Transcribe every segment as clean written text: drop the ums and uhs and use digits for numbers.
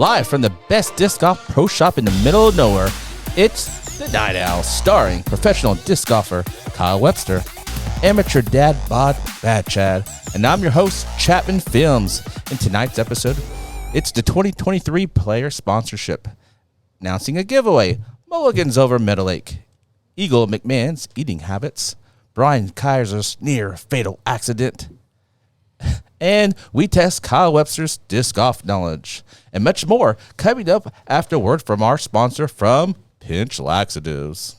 Live from the best disc golf pro shop in the middle of nowhere, it's The Night Owl, starring professional disc golfer Kyle Webster, amateur dad bod Bad Chad, and I'm your host, Chapman Films. In tonight's episode, it's the 2023 player sponsorship. Announcing a giveaway, Mulligans over Meadow Lake, Eagle McMahon's eating habits, Brian Kaiser's near fatal accident, and we test Kyle Webster's disc golf knowledge, and much more coming up after word from our sponsor from Pinch Laxatives.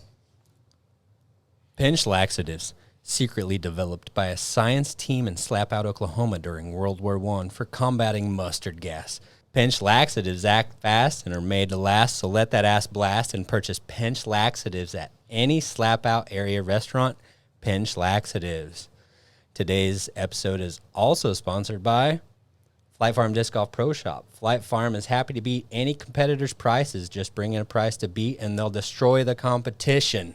Pinch Laxatives, secretly developed by a science team in Slapout, Oklahoma during World War I for combating mustard gas. Pinch Laxatives act fast and are made to last, so let that ass blast and purchase Pinch Laxatives at any Slapout area restaurant. Pinch Laxatives. Today's episode is also sponsored by Flight Farm Disc Golf Pro Shop. Flight Farm is happy to beat any competitor's prices. Just bring in a price to beat and they'll destroy the competition.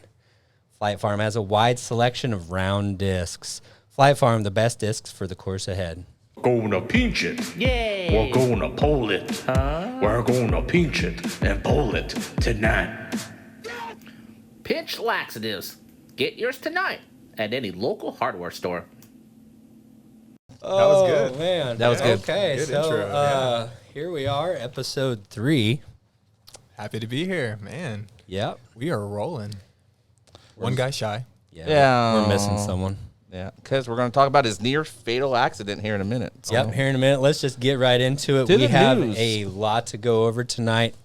Flight Farm has a wide selection of round discs. Flight Farm, the best discs for the course ahead. Gonna pinch it. Yay! We're gonna pull it. We're gonna pinch it and pull it tonight. Pinch Laxatives. Get yours tonight at any local hardware store. That was good. Oh, man. That was good. Okay, Good so intro, yeah. Here we are, episode 3. Happy to be here, man. Yep. We are rolling. One guy shy. Yeah. We're missing someone. Yeah, because we're going to talk about his near fatal accident here in a minute. So. Yep, here in a minute. Let's just get right into it. To We the have news. a lot to go over tonight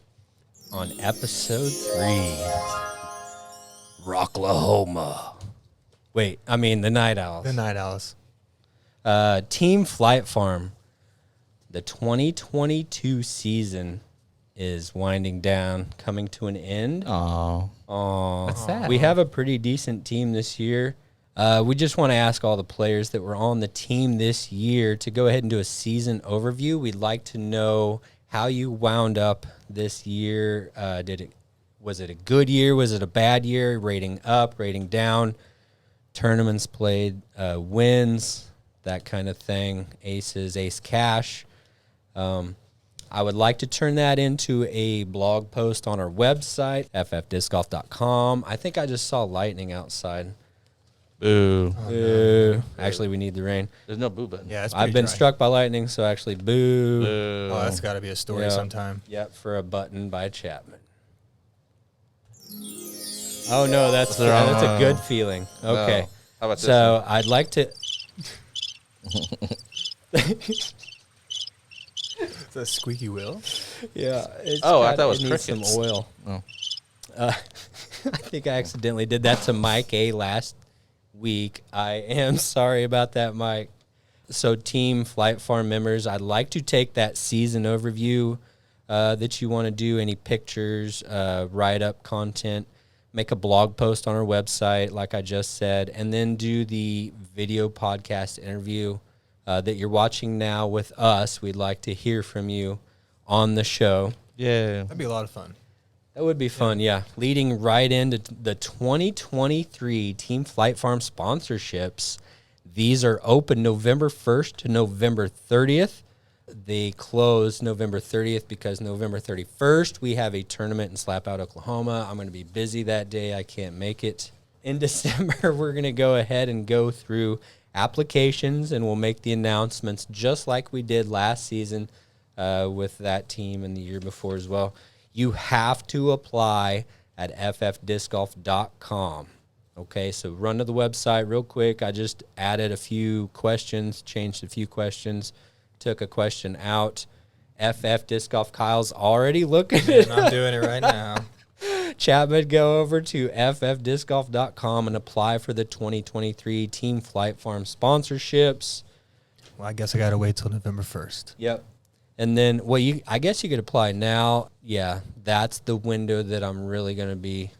on episode 3. Rocklahoma. Wait, I mean the Night Owls. The Night Owls. Team Flight Farm. The 2022 season is winding down, coming to an end. Oh, Aw. that's sad. We have a pretty decent team this year. We just want to ask all the players that were on the team this year to go ahead and do a season overview. We'd like to know how you wound up this year. Was it a good year? Was it a bad year? Rating up, rating down, tournaments played, wins, that kind of thing. Aces, ace cash. I would like to turn that into a blog post on our website, ffdiscgolf.com. I think I just saw lightning outside. boo. Boo. Actually, we need the rain. There's no boo button. Yeah, it's I've pretty been dry. struck by lightning, so actually, boo. Boo. Oh, that's got to be a story Yeah. sometime. Yep, for a button by Chapman. Oh no, that's the wrong a one. good feeling. Okay, How about this so I'd like to. It's a squeaky wheel. Yeah. Oh, I thought it was needs crickets. some oil. Oh. I think I accidentally did that to Mike A last week. I am sorry about that, Mike. So, Team Flight Farm members, I'd like to take that season overview that you want to do, any pictures, write-up content, make a blog post on our website, like I just said, and then do the video podcast interview that you're watching now with us. We'd like to hear from you on the show. Yeah. That'd be a lot of fun. That would be fun, yeah. Leading right into the 2023 Team Flight Farm sponsorships. These are open November 1st to November 30th. They close November 30th because November 31st, we have a tournament in Slapout, Oklahoma. I'm going to be busy that day. I can't make it. In December, we're going to go ahead and go through applications, and we'll make the announcements just like we did last season with that team and the year before as well. You have to apply at ffdiscgolf.com. Okay, so run to the website real quick. I just added a few questions, changed a few questions, took a question out. FF Disc Golf Kyle's already looking at it. And I'm doing it right now. Chapman, go over to ffdiscgolf.com and apply for the 2023 Team Flight Farm sponsorships. Well, I guess I got to wait till November 1st. Yep. And then, well, I guess you could apply now. Yeah, that's the window that I'm really going to be,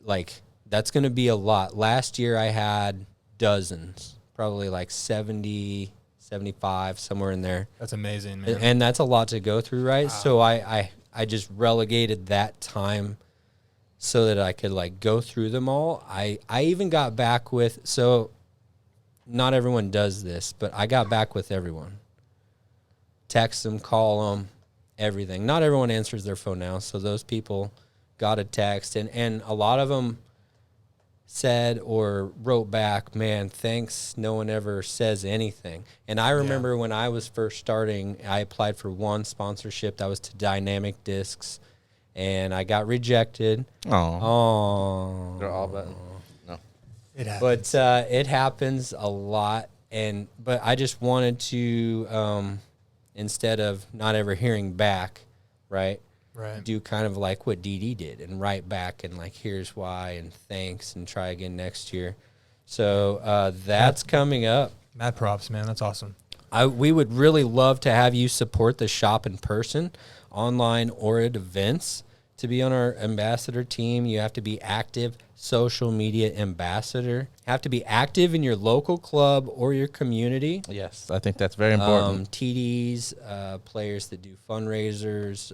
like, that's going to be a lot. Last year I had dozens, probably like 70, 75, somewhere in there. That's amazing, man. And that's a lot to go through, right? Wow. So I just relegated that time so that I could, like, go through them all. I even got back with, so not everyone does this, but I got back with everyone. Text them, call them, everything. Not everyone answers their phone now, so those people got a text, and a lot of them said or wrote back, man, thanks, no one ever says anything. And I remember when I was first starting, I applied for one sponsorship that was to Dynamic Discs, and I got rejected. Oh, they're all bad. No, It happens. but it happens a lot. But I just wanted to, instead of not ever hearing back, right, do kind of like what DD did and write back and like, here's why and thanks and try again next year. So that's coming up. Mad props, man. That's awesome. We would really love to have you support the shop in person, online, or at events. To be on our ambassador team, you have to be active social media ambassador. Have to be active in your local club or your community. yes, I think that's very important. TDs, players that do fundraisers.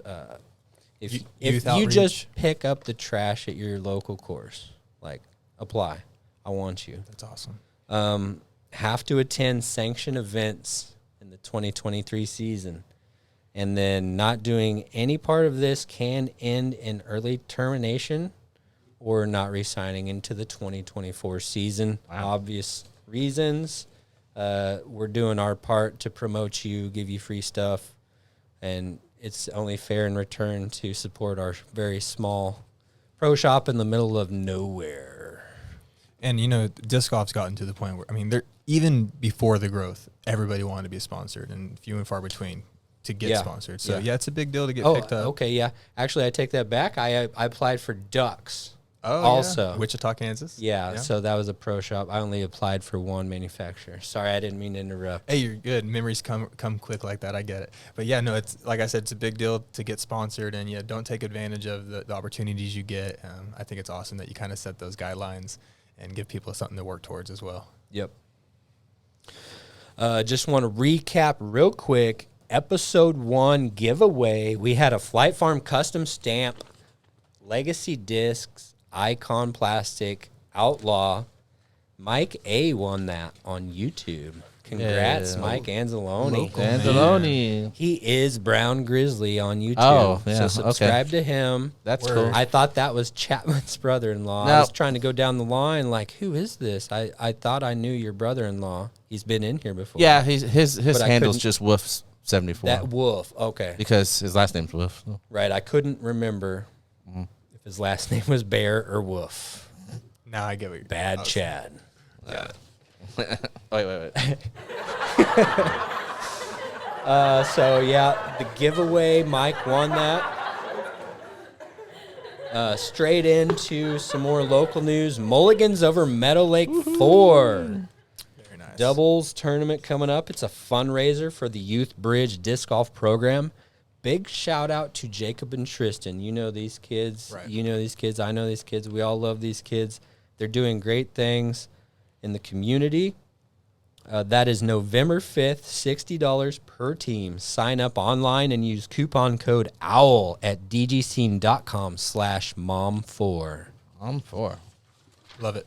If Youth you just outreach. pick up the trash at your local course, like apply. I want you. That's awesome. Have to attend sanctioned events in the 2023 season. And then not doing any part of this can end in early termination or not re-signing into the 2024 season. Wow. Obvious reasons. We're doing our part to promote you, give you free stuff, and it's only fair in return to support our very small pro shop in the middle of nowhere. And, you know, disc golf's gotten to the point where, I mean, they're even before the growth, everybody wanted to be sponsored and few and far between to get sponsored. So, yeah, it's a big deal to get picked up. Okay, yeah. Actually, I take that back. I applied for Ducks. Oh, also. yeah. Wichita, Kansas? Yeah, so that was a pro shop. I only applied for one manufacturer. Sorry, I didn't mean to interrupt. Hey, you're good. Memories come quick like that. I get it. But, yeah, no, it's like I said, it's a big deal to get sponsored. And, yeah, don't take advantage of the opportunities you get. I think it's awesome that you kind of set those guidelines and give people something to work towards as well. Yep. Just want to recap real quick. Episode 1 giveaway. We had a Flight Farm custom stamp, Legacy Discs, Icon Plastic, Outlaw. Mike A won that on YouTube. Congrats, Yeah. Mike Anzalone. Local Anzalone. He is Brown Grizzly on YouTube. Oh, yeah, So subscribe to him. That's Word. cool. I thought that was Chapman's brother-in-law. I No. was trying to go down the line like, who is this? I thought I knew your brother-in-law. He's been in here before. Yeah, his But I handle's couldn't- just Wolf 74 That Wolf. Okay. because his last name's Wolf. So. Right. I couldn't remember if his last name was Bear or Wolf. Now I get what you're Bad oh, Chad. Wait. So, yeah, the giveaway, Mike won that. Straight into some more local news. Mulligans over Meadow Lake 4. Very nice. Doubles tournament coming up. It's a fundraiser for the Youth Bridge Disc Golf Program. Big shout out to Jacob and Tristan. You know these kids. Right. You know these kids. I know these kids. We all love these kids. They're doing great things in the community. That is November 5th, $60 per team. Sign up online and use coupon code OWL at dgscene.com/mom4. I'm for. Love it.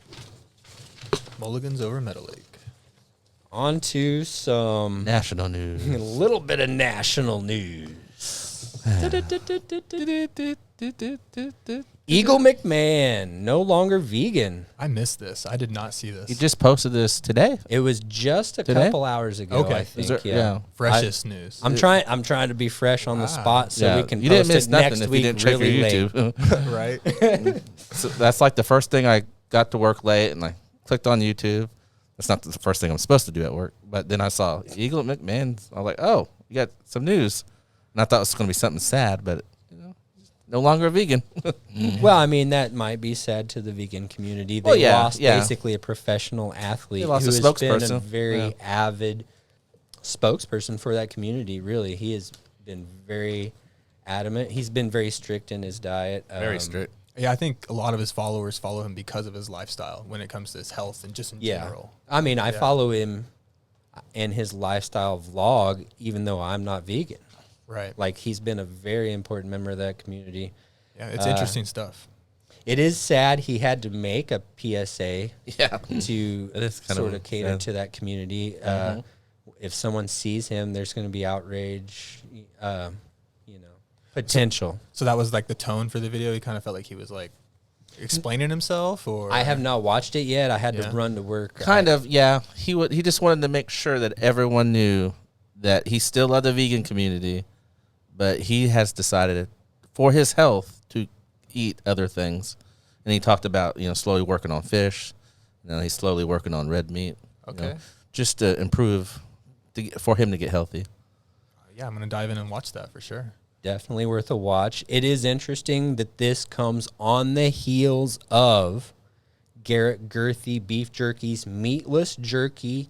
Mulligans over Meadow Lake. On to some National news. a little bit of national news. Eagle McMahon, no longer vegan. I missed this. I did not see this. You just posted this today. It was just a Today? couple hours ago, Okay. I Is think. there- yeah. Freshest news. I'm trying to be fresh on the spot so we can you post didn't miss it nothing next if week you didn't check really your late. YouTube. Right? So that's like the first thing I got to work late and I clicked on YouTube. That's not the first thing I'm supposed to do at work. But then I saw Eagle at McMahon's. I was like, oh, you got some news. And I thought it was going to be something sad, but no longer a vegan. Well, I mean, that might be sad to the vegan community. They Well, yeah, lost yeah. basically a professional athlete They who lost a has been a spokesperson. very Yeah. avid spokesperson for that community, really. He has been very adamant. He's been very strict in his diet. Very strict. Yeah, I think a lot of his followers follow him because of his lifestyle when it comes to his health and just in general. I mean, I follow him in his lifestyle vlog, even though I'm not vegan. Right. Like, he's been a very important member of that community. Yeah, it's interesting stuff. It is sad he had to make a PSA Yeah. to It is kind sort of of cater sad. to that community. If someone sees him, there's going to be outrage. You know, Potential. So that was like the tone for the video. He kind of felt like he was like explaining himself, or I have not watched it yet. I had Yeah. to run to work. Kind of, yeah. He just wanted to make sure that everyone knew that he still loved the vegan community, but he has decided for his health to eat other things. And he talked about, slowly working on fish. He's slowly working on red meat. Okay. Just to improve, for him to get healthy. Yeah, I'm gonna dive in and watch that for sure. Definitely worth a watch. It is interesting that this comes on the heels of Garrett Girthy Beef Jerky's meatless jerky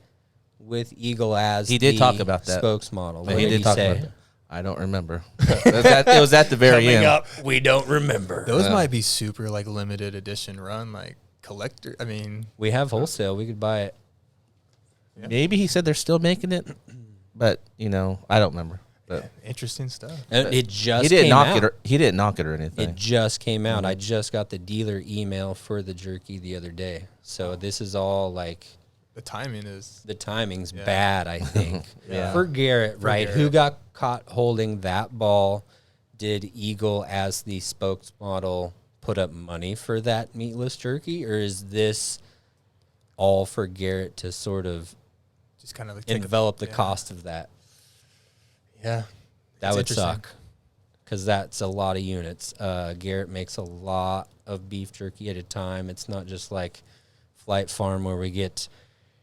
with Eagle as He did the talk about that. spokesmodel. What He did did he talk say? about that. I don't remember. It was at the very end. We don't remember. Those might be super like limited edition run, like collector. I mean, We have wholesale. We could buy it. Maybe he said they're still making it, but I don't remember. But interesting stuff. And it just he didn't came knock out. it. He didn't knock it or anything. It just came out. I just got the dealer email for the jerky the other day. So this is all like The timing is the timing's bad, I think. Yeah. For Garrett, right? Who Garrett. got caught holding that ball? Did Eagle, as the spokesmodel, put up money for that meatless jerky? Or is this all for Garrett to sort of just kind of like envelop the cost of that? Yeah, That It's would interesting. suck, because that's a lot of units. Garrett makes a lot of beef jerky at a time. It's not just like Flight Farm where we get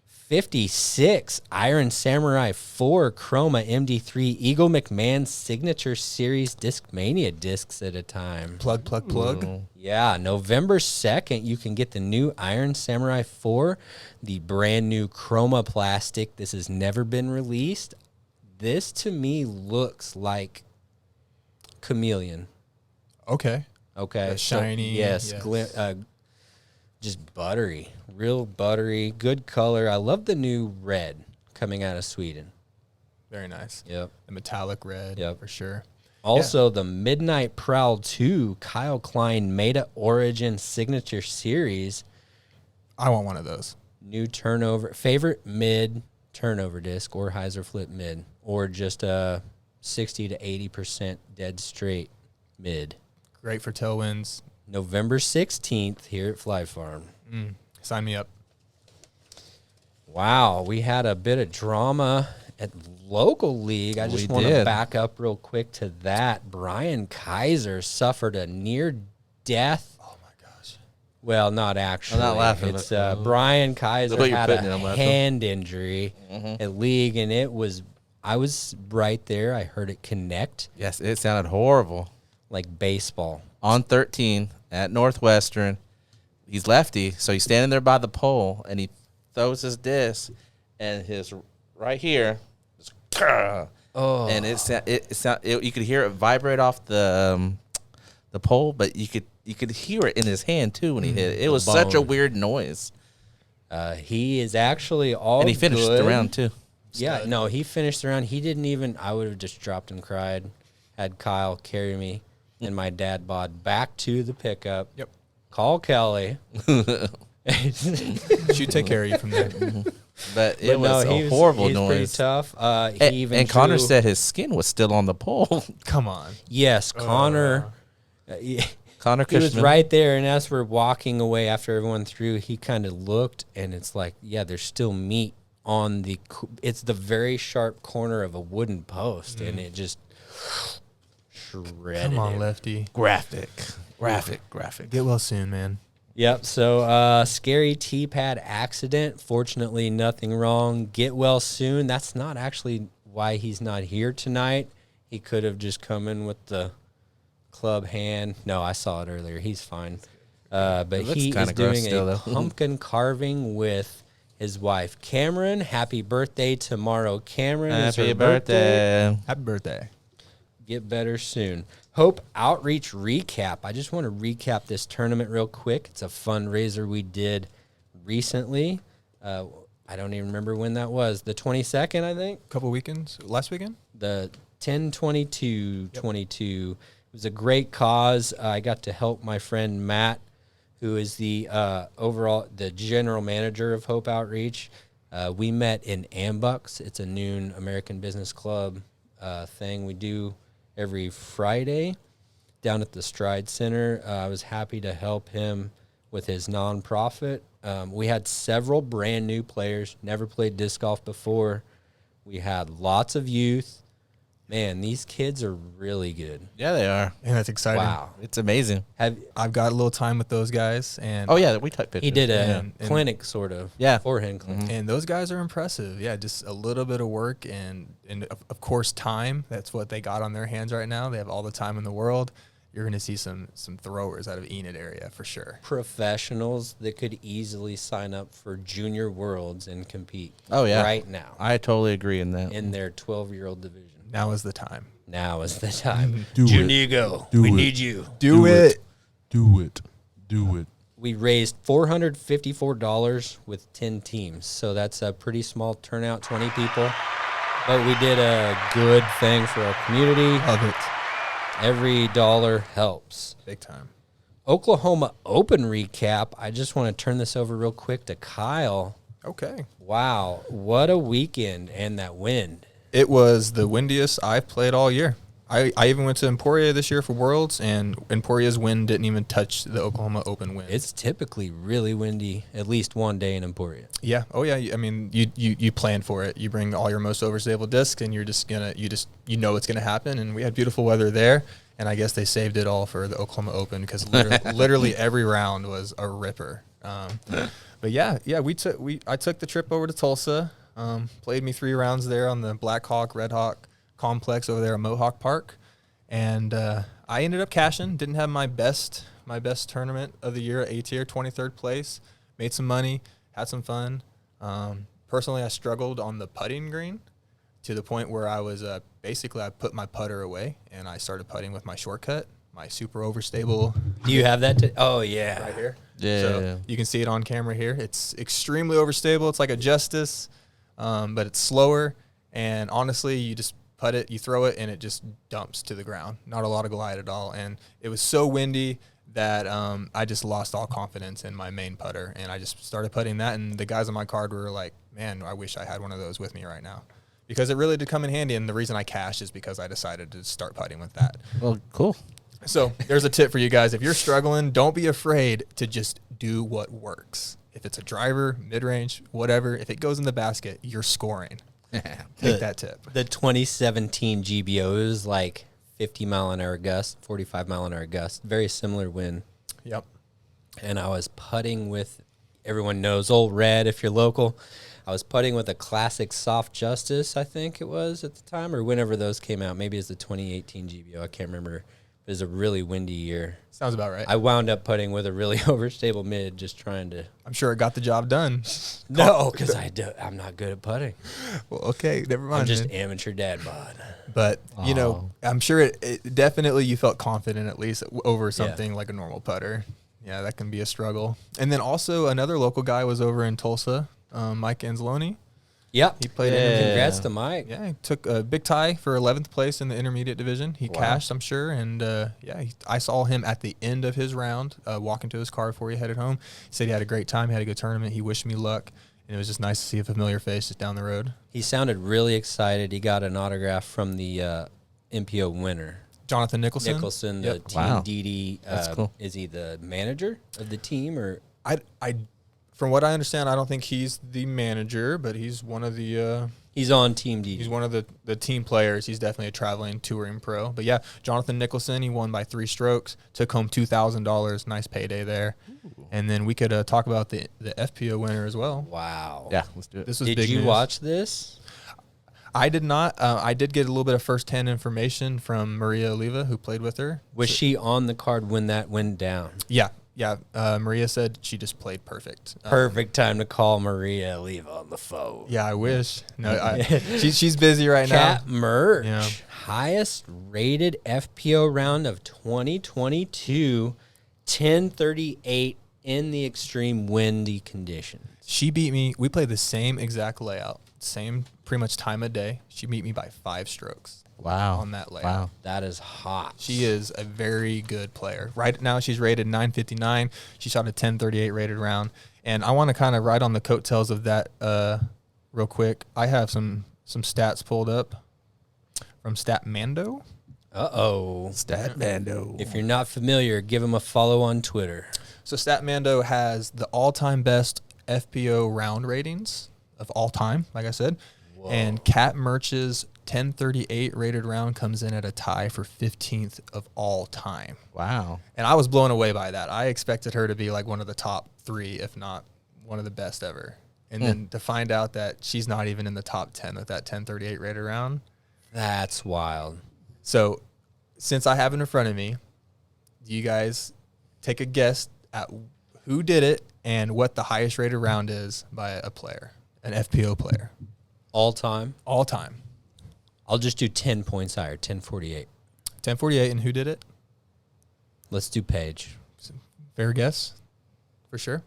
56 Iron Samurai 4 Chroma MD3 Eagle McMahon Signature Series Discmania discs at a time. Plug. Yeah, November 2nd, you can get the new Iron Samurai 4, the brand new Chroma plastic. This has never been released. This, to me, looks like Chameleon. Okay. Okay. The shiny, yes. yes. Just buttery. Real buttery. Good color. I love the new red coming out of Sweden. Very nice. Yep. The metallic red. Yep. For sure. Also, the Midnight Prowl 2 Kyle Klein Meta Origin Signature Series. I want one of those. New turnover. Favorite mid turnover disc or hyzer flip mid, or just a 60 to 80% dead straight mid. Great for tailwinds. November 16th here at Fly Farm. Sign me up. Wow, we had a bit of drama at local league. I just We want to did. back up real quick to that. Brian Kaiser suffered a near death. Oh my gosh. Well, not actually. I'm not laughing, It's but- Brian Kaiser way you're had putting it, a I'm laughing. hand injury at league, and I was right there. I heard it connect Yes, it sounded horrible. like baseball. On 13 at Northwestern, he's lefty, so he's standing there by the pole, and he throws his disc, and his right here, just, and you could hear it vibrate off the pole, but you could hear it in his hand too when he hit it. It was such a bone. weird noise, He is actually all and he finished good. the round too. Yeah, no, he finished the round. He didn't even. I would have just dropped and cried. Had Kyle carry me and my dad bod back to the pickup. Yep. Call Kelly. She'd take care of you from there. But it was he a horrible he's pretty noise. tough. He And, even and Connor drew- said his skin was still on the pole. Come on. yes, Connor. Connor He was Cushman. right there, and as we're walking away after everyone threw, he kind of looked, and it's like, yeah, there's still meat on it's the very sharp corner of a wooden post, and it just shredded Come on, him. Lefty. Graphic. Get well soon, man. Yep, so scary T-pad accident. Fortunately, nothing wrong. Get well soon. That's not actually why he's not here tonight. He could have just come in with the club hand. No, I saw it earlier. He's fine. But looks he is kinda gross doing still, a though. pumpkin carving with his wife, Cameron. Happy birthday tomorrow, Cameron. is Happy her birthday. Happy birthday. Get better soon. Hope Outreach recap. I just want to recap this tournament real quick. It's a fundraiser we did recently. I don't even remember when that was. The 22nd, I think. Couple weekends. Last weekend. The 10/22/22. It was a great cause. I got to help my friend Matt, who is the general manager of Hope Outreach. We met in Ambucks. It's a noon American Business Club thing we do every Friday down at the Stride Center. I was happy to help him with his nonprofit. We had several brand new players, never played disc golf before. We had lots of youth. Man, these kids are really good. Yeah, they are. And that's exciting. Wow. It's amazing. I've got a little time with those guys, and Oh, yeah, we took pictures. He did a And- clinic, sort of. Yeah. Forehand clinic. and those guys are impressive. Yeah, just a little bit of work and of course time. That's what they got on their hands right now. They have all the time in the world. You're going to see some throwers out of Enid area for sure. Professionals that could easily sign up for Junior Worlds and compete. Oh, yeah. Right now I totally agree in that. in their 12-year-old division. Now is the time. Now is the time. Do it. Junigo, Do we it. need you. Do it. Do it. Do it. We raised $454 with 10 teams, so that's a pretty small turnout, 20 people. But we did a good thing for our community. Love it. Every dollar helps. Big time. Oklahoma Open recap. I just want to turn this over real quick to Kyle. Okay. Wow, what a weekend and that wind. It was the windiest I've played all year. I even went to Emporia this year for Worlds, and Emporia's wind didn't even touch the Oklahoma Open wind. It's typically really windy at least one day in Emporia. Yeah. Oh yeah. I mean, you plan for it. You bring all your most overstable discs, and you're just gonna you know it's gonna happen. And we had beautiful weather there, and I guess they saved it all for the Oklahoma Open because literally every round was a ripper. But yeah. I took the trip over to Tulsa. Played me 3 rounds there on the Black Hawk, Red Hawk complex over there at Mohawk Park, and I ended up cashing. Didn't have my best tournament of the year at A tier, 23rd place. Made some money, had some fun. Personally, I struggled on the putting green to the point where I was basically I put my putter away and I started putting with my shortcut, my super overstable. Do you have that? Oh, yeah. Right here. Yeah. So you can see it on camera here. It's extremely overstable. It's like a Justice, but it's slower. And honestly, you just putt it, you throw it, and it just dumps to the ground. Not a lot of glide at all. And it was so windy that I just lost all confidence in my main putter. And I just started putting that. And the guys on my card were like, man, I wish I had one of those with me right now. Because it really did come in handy. And the reason I cashed is because I decided to start putting with that. Well, cool. So there's a tip for you guys. If you're struggling, don't be afraid to just do what works. If it's a driver, mid-range, whatever, if it goes in the basket, you're scoring. Take that tip. The 2017 GBO was like 50-mile-an-hour gust, 45-mile-an-hour gust. Very similar wind. Yep. And I was putting with, everyone knows Old Red if you're local. I was putting with a classic Soft Justice, I think it was at the time, or whenever those came out. Maybe it's the 2018 GBO. I can't remember. It was a really windy year. Sounds about right. I wound up putting with a really overstable mid, just trying to. I'm sure it got the job done. No, because I'm not good at putting. Well, okay, never mind. I'm just man. amateur dad bod. But, you know, I'm sure it definitely you felt confident at least over something like a normal putter. Yeah, that can be a struggle. And then also another local guy was over in Tulsa, Mike Anzalone. Yep. He played Congrats to Mike. Yeah, he took a big tie for 11th place in the intermediate division. He cashed, I'm sure, and I saw him at the end of his round walking to his car before he headed home. He said he had a great time, he had a good tournament. He wished me luck, and it was just nice to see a familiar face just down the road. He sounded really excited. He got an autograph from the MPO winner. Jonathan Nicholson. The Team DD. That's cool. Is he the manager of the team or? From what I understand, I don't think he's the manager, but he's one of the. He's on Team DD. He's one of the team players. He's definitely a traveling touring pro. But yeah, Jonathan Nicholson, he won by 3 strokes, took home $2,000. Nice payday there. Ooh. And then we could talk about the FPO winner as well. Wow. Yeah, let's do it. This was Did big you news. watch this? I did not. I did get a little bit of first-hand information from Maria Oliva, who played with her. Was she on the card when that went down? Yeah. Maria said she just played perfect. Perfect time to call Maria Oliva on the phone. Yeah, I wish. No, she's busy right Cat now. Merch, Yeah. highest rated FPO round of 2022, 1038 in the extreme windy conditions. She beat me. We played the same exact layout, same pretty much time of day. She beat me by 5 strokes. Wow. On that layout. Wow. That is hot. She is a very good player. Right now, she's rated 959. She shot a 1038 rated round. And I want to kind of ride on the coattails of that real quick. I have some stats pulled up from Statmando. Uh-oh. Statmando. If you're not familiar, give him a follow on Twitter. So Statmando has the all-time best FPO round ratings of all time, like I said. Whoa. And Cat Merch's 1038 rated round comes in at a tie for 15th of all time. Wow. And I was blown away by that. I expected her to be like one of the top 3, if not one of the best ever. And then to find out that she's not even in the top 10 with that 1038 rated round. That's wild. So since I have it in front of me, do you guys take a guess at who did it and what the highest rated round is by a player, an FPO player? All time? All time. I'll just do 10 points higher, 1048. 1048, and who did it? Let's do Paige. Fair guess, for sure.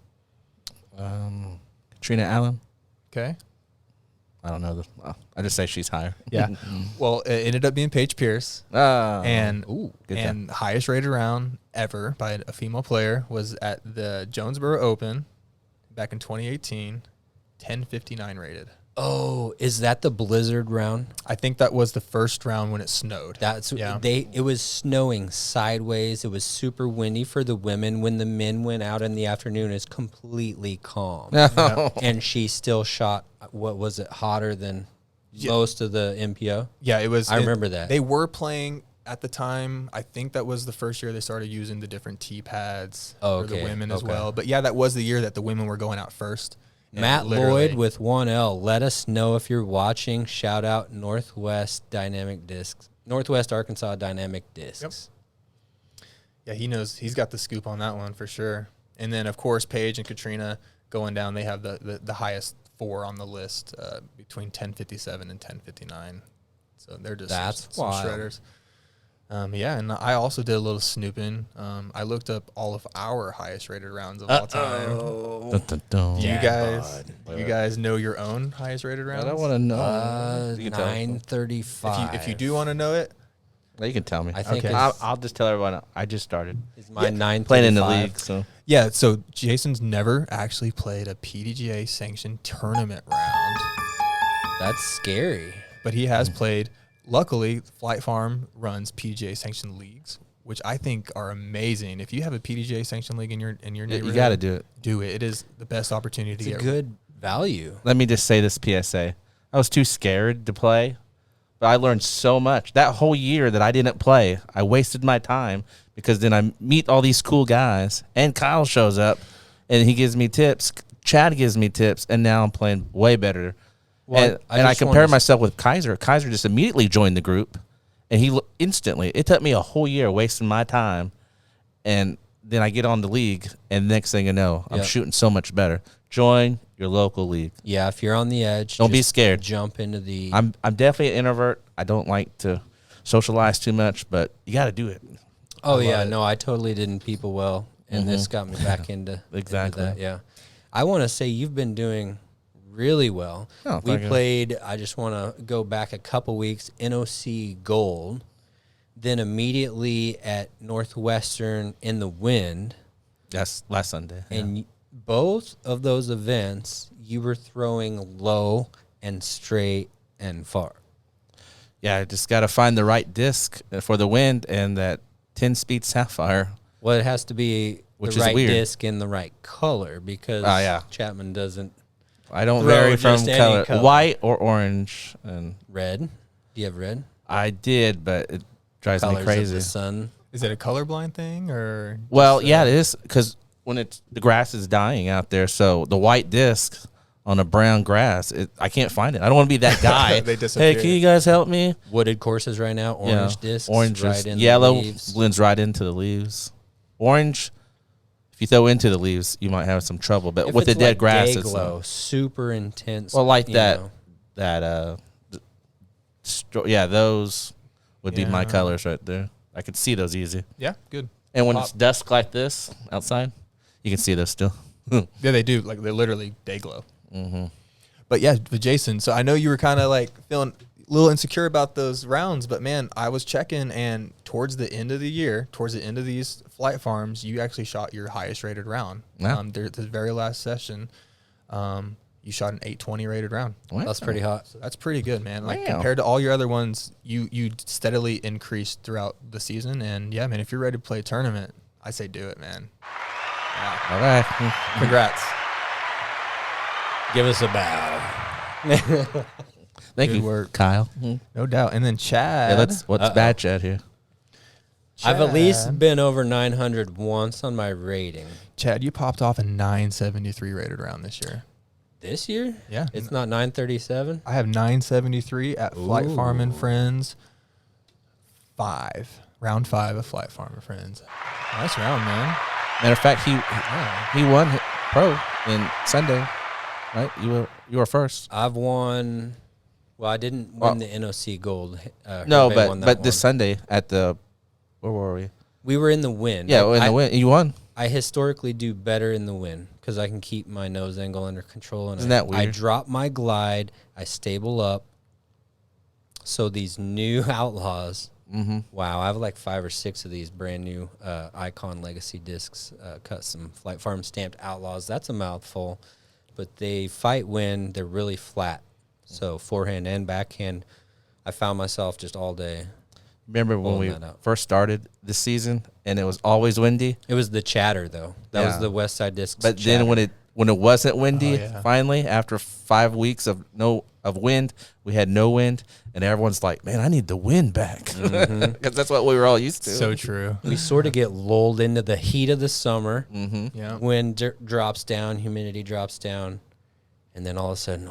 Katrina Allen. Okay. I don't know. I just say she's higher. Yeah. Well, it ended up being Paige Pierce. And highest rated round ever by a female player was at the Jonesboro Open back in 2018, 1059 rated. Oh, is that the blizzard round? I think that was the first round when it snowed. It was snowing sideways. It was super windy for the women. When the men went out in the afternoon, it's completely calm. No. And she still shot, what was it, hotter than most of the MPO? Yeah, it was. I remember that. They were playing at the time. I think that was the first year they started using the different tee pads for the women as well. But yeah, that was the year that the women were going out first. Matt Lloyd with 1L. Let us know if you're watching. Shout out Northwest Arkansas Dynamic Discs. Yep. Yeah, he knows. He's got the scoop on that one for sure. And then, of course, Paige and Katrina going down. They have the highest 4 on the list between 1057 and 1059. So they're just some shredders. Yeah, and I also did a little snooping. I looked up all of our highest rated rounds of all time. Do you guys know your own highest rated rounds? I don't want to know. 935. If you do want to know it, you can tell me. I think I'll just tell everyone I just started. Is mine 935? Playing in the league, so. Yeah, so Jason's never actually played a PDGA sanctioned tournament round. That's scary. But he has played. Luckily, Flight Farm runs PDGA sanctioned leagues, which I think are amazing. If you have a PDGA sanctioned league in your neighborhood, you got to do it. Do it. It is the best opportunity to get. It's a good value. Let me just say this PSA. I was too scared to play, but I learned so much. That whole year that I didn't play, I wasted my time because then I meet all these cool guys, and Kyle shows up, and he gives me tips. Chad gives me tips, and now I'm playing way better. Well, and I compared myself with Kaiser. Kaiser just immediately joined the group, and he instantly. It took me a whole year wasting my time, and then I get on the league, and next thing you know, I'm shooting so much better. Join your local league. Yeah, if you're on the edge, don't be scared. Jump into the. I'm definitely an introvert. I don't like to socialize too much, but you got to do it. Oh yeah, no, I totally didn't people well, and this got me back into exactly into that. Yeah, I want to say you've been doing really well. We played, I just want to go back a couple weeks, NOC Gold, then immediately at Northwestern in the Wind. That's last Sunday. And both of those events, you were throwing low and straight and far. Yeah, I just got to find the right disc for the Wind and that 10-speed Sapphire. Well, it has to be the right disc in the right color because Chapman doesn't. I don't vary from color. White or orange and red. Do you have red? I did, but it drives me crazy. Of the sun. Is it a colorblind thing or? Well, yeah, it is because when the grass is dying out there, so the white disc on a brown grass, I can't find it. I don't want to be that guy. They disappear. Hey, can you guys help me? Wooded courses right now, orange discs, orange, right in yellow the leaves. blends right into the leaves. Orange. If you throw into the leaves, you might have some trouble. But with the dead grass, it's glow, super intense. Well, like that, those would be my colors right there. I could see those easy. Yeah, good. And when it's dusk like this outside, you can see those still. Yeah, they do. Like they're literally day glow. Mm-hmm. But yeah, but Jason, so I know you were kind of like feeling a little insecure about those rounds, but man, I was checking, and towards the end of the year, towards the end of these Flight Farms, you actually shot your highest rated round. Yeah. The very last session, you shot an 820 rated round. Wow. That's pretty hot. So that's pretty good, man. Like Wow. compared to all your other ones, you steadily increased throughout the season. And yeah, man, if you're ready to play a tournament, I say do it, man. Yeah. All right. Congrats. Give us a bow. Thank Good you, work. Kyle. No doubt. And then Chad. Yeah, what's bad, Chad, here? I've at least Chad. been over 900 once on my rating. Chad, you popped off a 973 rated round this year. This year? Yeah. It's not 937? I have 973 at Flight Farm and Friends. Round 5 of Flight Farm and Friends. Nice round, man. Matter of fact, Yeah. he won pro in Sunday, right? You were first. I've won. Well, I didn't win the NOC gold. No, Hervé won that but this one. Sunday at the where were we? We were in the win. Yeah, in the win, you won. I historically do better in the win because I can keep my nose angle under control. And Isn't that weird? I drop my glide. I stable up. So these new Outlaws. Mm-hmm. Wow, I have like 5 or 6 of these brand new Icon Legacy discs, custom Flight Farm stamped Outlaws. That's a mouthful, but they fight when they're really flat. So forehand and backhand, I found myself just all day. Remember when we Pulling that out. first started this season and it was always windy? It was the chatter though. That was Yeah. the West Side Discs. But chatter. then when it wasn't windy, yeah. finally after 5 weeks of wind, we had no wind, and everyone's like, "Man, I need the wind back," because that's what we were all used to. So true. we sort of get lulled into the heat of the summer. Mm-hmm. Yeah. Wind drops down, humidity drops down, and then all of a sudden,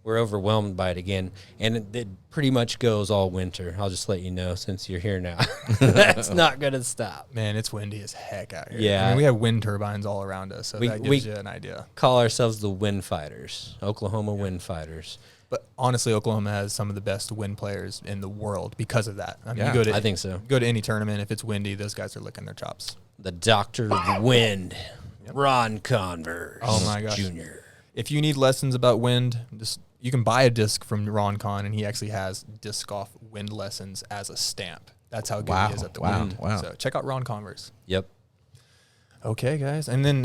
we're overwhelmed by it again. And it pretty much goes all winter. I'll just let you know since you're here now. That's not going to stop. Man, it's windy as heck out here. Yeah. I mean, we have wind turbines all around us, so We- that we- gives you an idea. Call ourselves the wind fighters, Oklahoma wind fighters. But honestly, Oklahoma has some of the best wind players in the world because of that. I mean, Yeah, you go to I think so. go to any tournament, if it's windy, those guys are licking their chops. The doctor of the wind, Ron Converse. Oh, my gosh. Jr. If you need lessons about wind, you can buy a disc from Ron Con, and he actually has disc golf wind lessons as a stamp. That's how good he is at the wind. Wow. So check out Ron Converse. Yep. Okay, guys. And then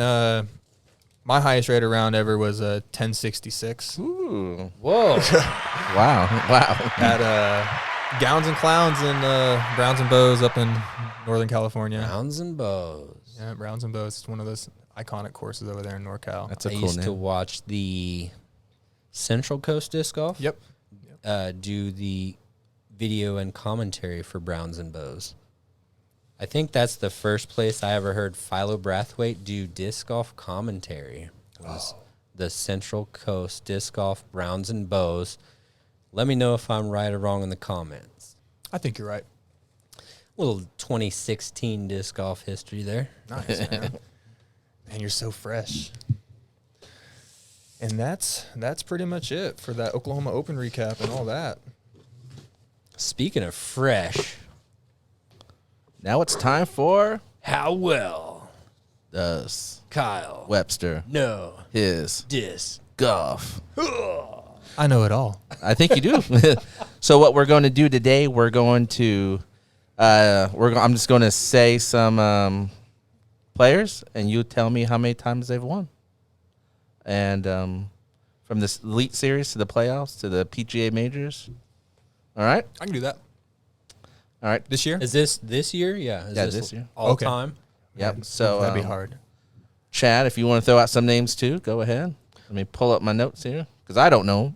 my highest rated round ever was a 1066 Ooh. Whoa. Wow. at Gowns and Clowns in Browns and Bows up in Northern California. Browns and bows. Yeah, Browns and Bows. It's one of those iconic courses over there in NorCal. That's a I cool used to name. watch the Central Coast Disc Golf. Yep. Do the video and commentary for Browns and Bows. I think that's the first place I ever heard Philo Brathwaite do disc golf commentary. Was the Central Coast Disc Golf Browns and Bows. Let me know if I'm right or wrong in the comments. I think you're right. Little 2016 disc golf history there. Nice, man. Man, you're so fresh. And that's pretty much it for that Oklahoma Open recap and all that. Speaking of fresh, Now it's time for how well does Kyle Webster know his disc golf? I know it all. I think you do. So what we're going to do today, we're going to I'm just going to say some players, and you tell me how many times they've won. And from this Elite Series to the playoffs to the PGA Majors. All right? I can do that. All right. This year? Is this year? Yeah. Is Yeah, this year. All Okay. time? Yep. So That'd be hard. Chad, if you want to throw out some names too, go ahead. Let me pull up my notes here because I don't know.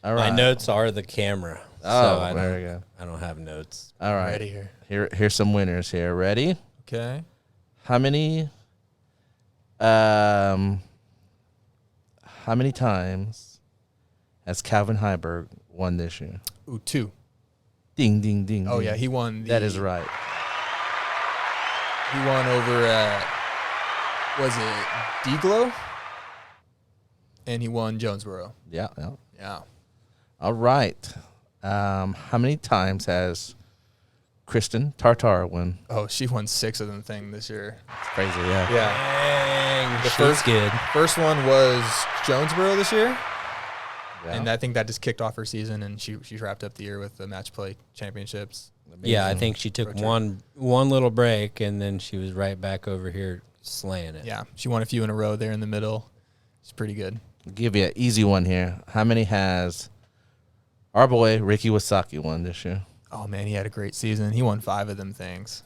All right. My notes are the camera. Oh, so there we go. I don't have notes. All right. Ready here. Here's some winners here. Ready? Okay. How many times has Calvin Heiberg won this year? Ooh, 2. Ding, ding, ding. Oh, ding. yeah, he won. That is right. He won over at, was it Deglow? And he won Jonesboro. Yeah. Yeah. All right. How many times has Kristen Tartar won? Oh, she won 6 of them thing this year. Crazy, yeah. Yeah. Dang, The she's good. First one was Jonesboro this year. Yeah. And I think that just kicked off her season, and she wrapped up the year with the match play championships. Yeah, I Amazing. think she took Road trip. one little break, and then she was right back over here slaying it. Yeah, she won a few in a row there in the middle. It's pretty good. I'll give you an easy one here. How many has our boy Ricky Wasaki won this year? Oh, man, he had a great season. He won 5 of them things.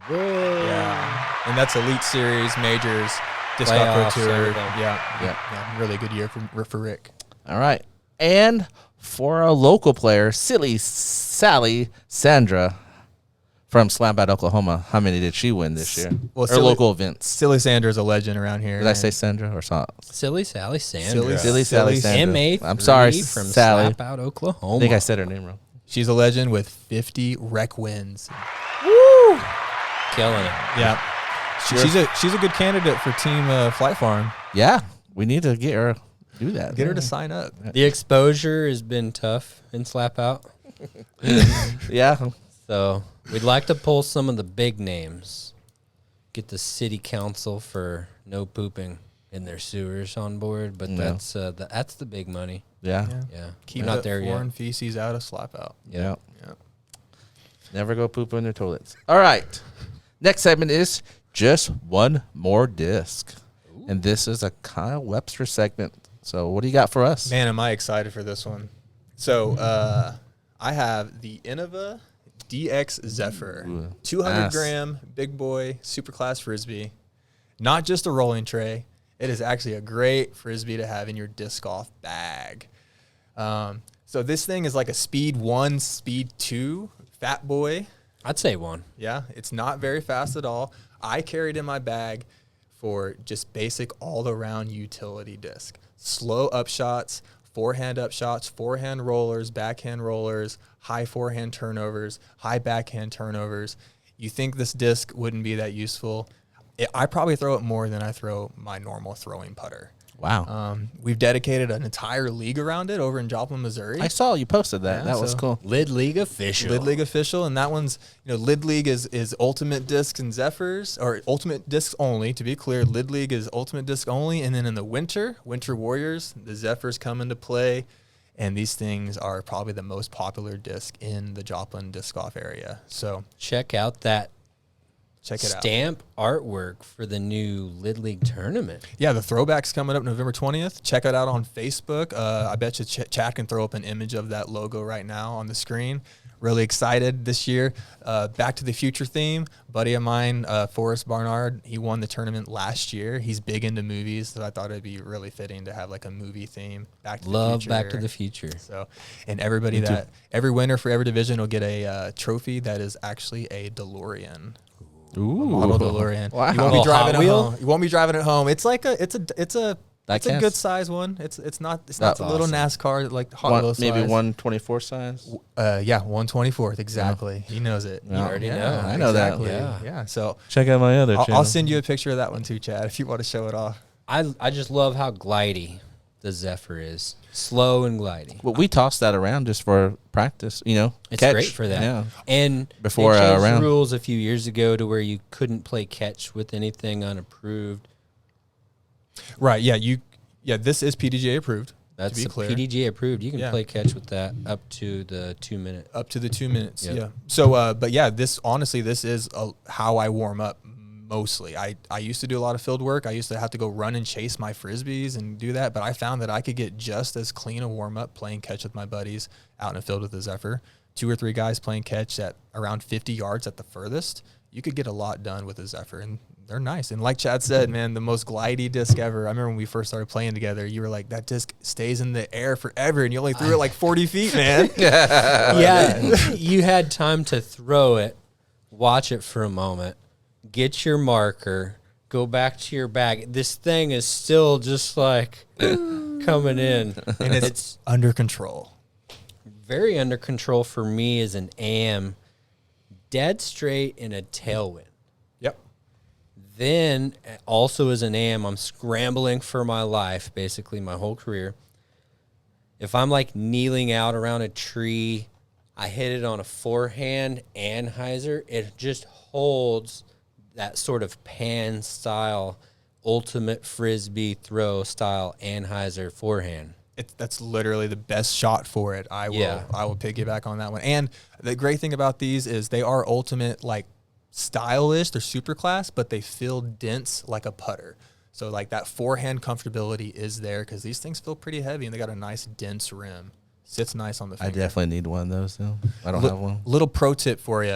Whoa. Yeah. And that's Elite Series, Majors, Disc Golf Playoffs, Pro Tour. everything. Yeah, really good year for Rick. All right. And for a local player, Silly Sally Sandra from Slambat, Oklahoma, how many did she win this year? Well, or local events? Silly Sandra's a legend around here. Did I say Sandra or Sal? Silly Sally Sandra. Silly Sally Sandra. M83 I'm sorry, from Sally. Slapout, Oklahoma. I think I said her name wrong. She's a legend with 50 rec wins. Woo! Killing it. Yeah. She's a good candidate for Team Flight Farm. Yeah, we need to get her do that. Get her to sign up. The exposure has been tough in Slapout. Yeah. So we'd like to pull some of the big names. Get the city council for no pooping in their sewers on board, but that's the big money. Yeah. Yeah, Keep we're not the there yet. foreign feces out of Slap Out. Yeah. Yeah. Never go poop on their toilets. All right. Next segment is just one more disc. Ooh. And this is a Kyle Webster segment. So what do you got for us? Man, am I excited for this one. So I have the Innova DX Zephyr. Ooh, 200 gram, big boy, super class Frisbee. Not just a rolling tray. It is actually a great Frisbee to have in your disc golf bag. So this thing is like a speed 1, speed 2 fat boy. I'd say 1. Yeah, it's not very fast at all. I carried in my bag for just basic all-around utility disc. Slow up shots, forehand up shots, forehand rollers, backhand rollers, high forehand turnovers, high backhand turnovers. You think this disc wouldn't be that useful? I probably throw it more than I throw my normal throwing putter. Wow. We've dedicated an entire league around it over in Joplin, Missouri. I saw you posted that. Yeah, that was so- cool. Lid League official. Lid League official, and that one's, Lid League is ultimate discs and Zephyrs, or ultimate discs only, to be clear. Lid League is ultimate disc only, and then in the Winter Warriors, the Zephyrs come into play, and these things are probably the most popular disc in the Joplin disc golf area. So Check out that check it out. stamp artwork for the new Lid League tournament. Yeah, the throwback's coming up November 20th. Check it out on Facebook. I bet you Chad can throw up an image of that logo right now on the screen. Really excited this year. Back to the Future theme. Buddy of mine, Forrest Barnard, he won the tournament last year. He's big into movies, so I thought it'd be really fitting to have like a movie theme. Back to Love the Future. Back to the Future. So, and every winner for every division will get a trophy that is actually a DeLorean. Ooh. Model DeLorean. Wow. You won't be Little driving Hot it Wheel? home. You won't be driving it home. It's like it's a counts? good size one. It's not That's a little awesome. NASCAR like Hot Wheels Maybe size. 124 size. Yeah, 1/24th exactly. He knows it. You already know. I know that. exactly. Yeah. Yeah. So Check out my other I'll send you a picture of that one too, Chad, if you want to show it off. I just love how glidey the Zephyr is. Slow and glidey. Well, we tossed that around just for practice, It's catch. great for that. Yeah. And Before, they changed round. the rules a few years ago to where you couldn't play catch with anything unapproved. Right. Yeah. This is PDGA approved. That's to be the clear. PDGA approved. You can Yeah. play catch with that up to the 2 minute. Up to the 2 minutes. Yep. Yeah. So, but yeah, this is how I warm up mostly. I used to do a lot of field work. I used to have to go run and chase my Frisbees and do that, but I found that I could get just as clean a warm up playing catch with my buddies out in the field with the Zephyr. 2 or 3 guys playing catch at around 50 yards at the furthest. You could get a lot done with the Zephyr, and they're nice. And like Chad said, man, the most glidey disc ever. I remember when we first started playing together, you were like, that disc stays in the air forever, and you only threw it like 40 feet, man. Yeah, you had time to throw it, watch it for a moment, get your marker, go back to your bag. This thing is still just like coming in. And it's under control. Very under control for me as an AM, dead straight in a tailwind. Yep. Then also as an AM, I'm scrambling for my life, basically my whole career. If I'm like kneeling out around a tree, I hit it on a forehand anhyzer. It just holds that sort of pan style, ultimate Frisbee throw style anhyzer forehand. That's literally the best shot for it. I will piggyback on that one. And the great thing about these is they are ultimate, like stylish. They're super class, but they feel dense like a putter. So like that forehand comfortability is there because these things feel pretty heavy and they got a nice dense rim. Sits nice on the finger. I definitely need one of those, though. I don't have one. Little pro tip for you.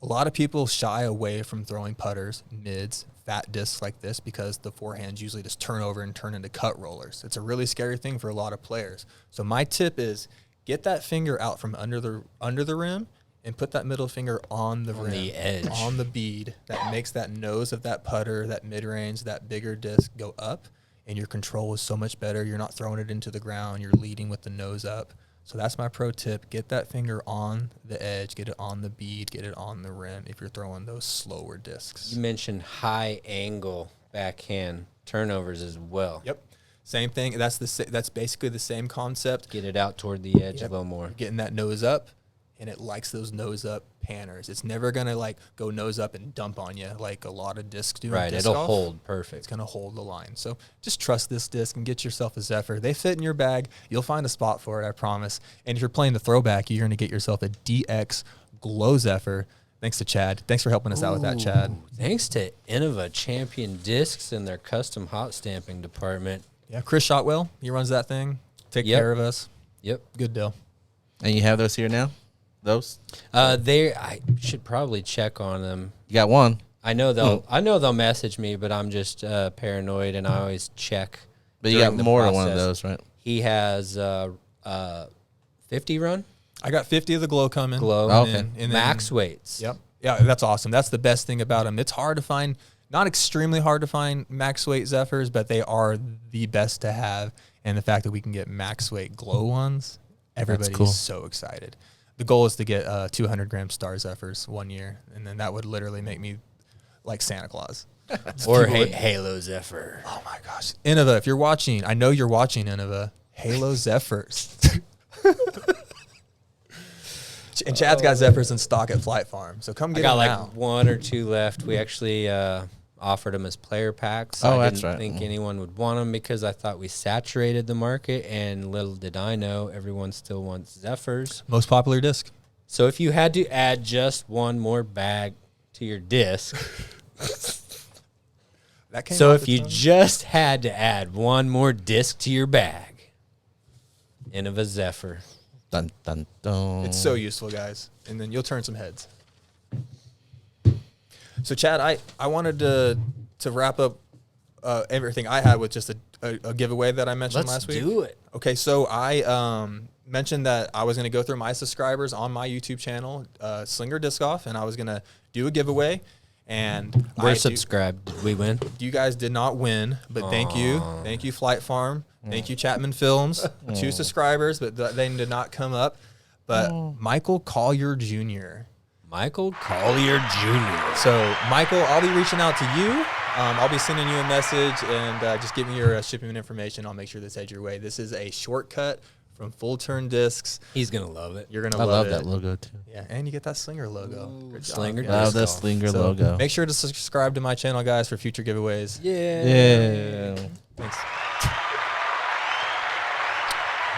A lot of people shy away from throwing putters, mids, fat discs like this because the forehands usually just turn over and turn into cut rollers. It's a really scary thing for a lot of players. So my tip is get that finger out from under the rim and put that middle finger on the rim, the edge, on the bead. That makes that nose of that putter, that mid-range, that bigger disc go up, and your control is so much better. You're not throwing it into the ground. You're leading with the nose up. So that's my pro tip. Get that finger on the edge, get it on the bead, get it on the rim if you're throwing those slower discs. You mentioned high angle backhand turnovers as well. Yep. Same thing. That's basically the same concept. Get it out toward the edge a little more. You're getting that nose up, and it likes those nose up panners. It's never going to like go nose up and dump on you like a lot of discs do. Right, it'll hold perfect. It's going to hold the line. So just trust this disc and get yourself a Zephyr. They fit in your bag. You'll find a spot for it, I promise. And if you're playing the throwback, you're going to get yourself a DX Glow Zephyr. Thanks to Chad. Thanks for helping us out with that, Chad. Thanks to Innova Champion Discs and their custom hot stamping department. Yeah, Chris Shotwell, he runs that thing. Take care of us. Yep. Good deal. And you have those here now? Those? I should probably check on them. You got one. I know they'll message me, but I'm just paranoid, and I always check. But you got during the more than one of process. those, right? He has 50 run I got 50 of the Glow coming. Glow. Oh, okay. And then, Max weights. Yep. Yeah, that's awesome. That's the best thing about them. It's hard to find, not extremely hard to find max weight Zephyrs, but they are the best to have. And the fact that we can get max weight Glow ones, everybody's cool. so excited. The goal is to get 200-gram Star Zephyrs 1 year, and then that would literally make me like Santa Claus. Or Halo Zephyr. Oh my gosh. Innova, if you're watching, I know you're watching, Innova. Halo Zephyrs. And Chad's got Zephyrs in stock at Flight Farm, so come get them now. I got like 1 or 2 left. We actually offered them as player packs. Oh, I that's didn't right. think anyone would want them because I thought we saturated the market, and little did I know everyone still wants Zephyrs. Most popular disc. So if you had to add just one more bag to your disc, That came so off if the you tongue. just had to add one more disc to your bag, Innova Zephyr. Dun, dun, dun. It's so useful, guys. And then you'll turn some heads. So, Chad, I wanted to wrap up everything I had with just a giveaway that I mentioned Let's last week. do it. Okay, so I mentioned that I was going to go through my subscribers on my YouTube channel, Slinger Disc Golf, and I was going to do a giveaway. And We're subscribed. Did we win? You guys did not win, but thank you. Thank you, Flight Farm. Thank you, Chapman Films. 2 subscribers, but they did not come up. But Michael Collier Jr. Michael Collier Jr. So, Michael, I'll be reaching out to you. I'll be sending you a message and just give me your shipping information. I'll make sure this heads your way. This is a shortcut from Full Turn Discs. He's going to love it. You're going to I love love that it. logo, too. Yeah, and you get that Slinger logo. Good job. Slinger Yeah. Love Disc the Golf. Slinger So, logo. make sure to subscribe to my channel, guys, for future giveaways. Yeah. Thanks.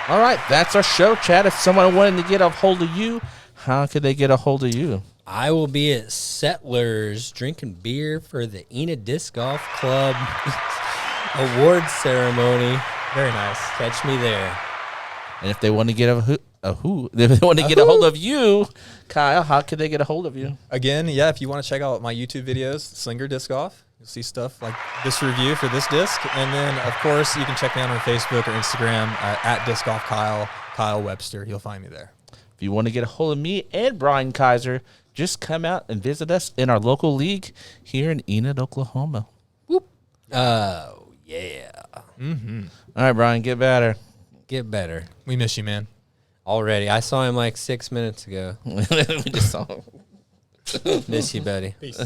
All right, that's our show, Chad. If someone wanted to get a hold of you, how could they get a hold of you? I will be at Settlers drinking beer for the Enid Disc Golf Club award ceremony. Very nice. Catch me there. And if they want to get if they want to get a hold of you, Kyle, how could they get a hold of you? Again, yeah, if you want to check out my YouTube videos, Slinger Disc Golf, you'll see stuff like this review for this disc. And then, of course, you can check me out on Facebook or Instagram at Disc Golf Kyle Webster. You'll find me there. If you want to get a hold of me and Brian Kaiser, just come out and visit us in our local league here in Enid, Oklahoma. Oh, yeah. Mm-hmm. All right, Brian, get better. Get better. We miss you, man. Already. I saw him like 6 minutes ago. We just saw him. Miss you, buddy. Peace.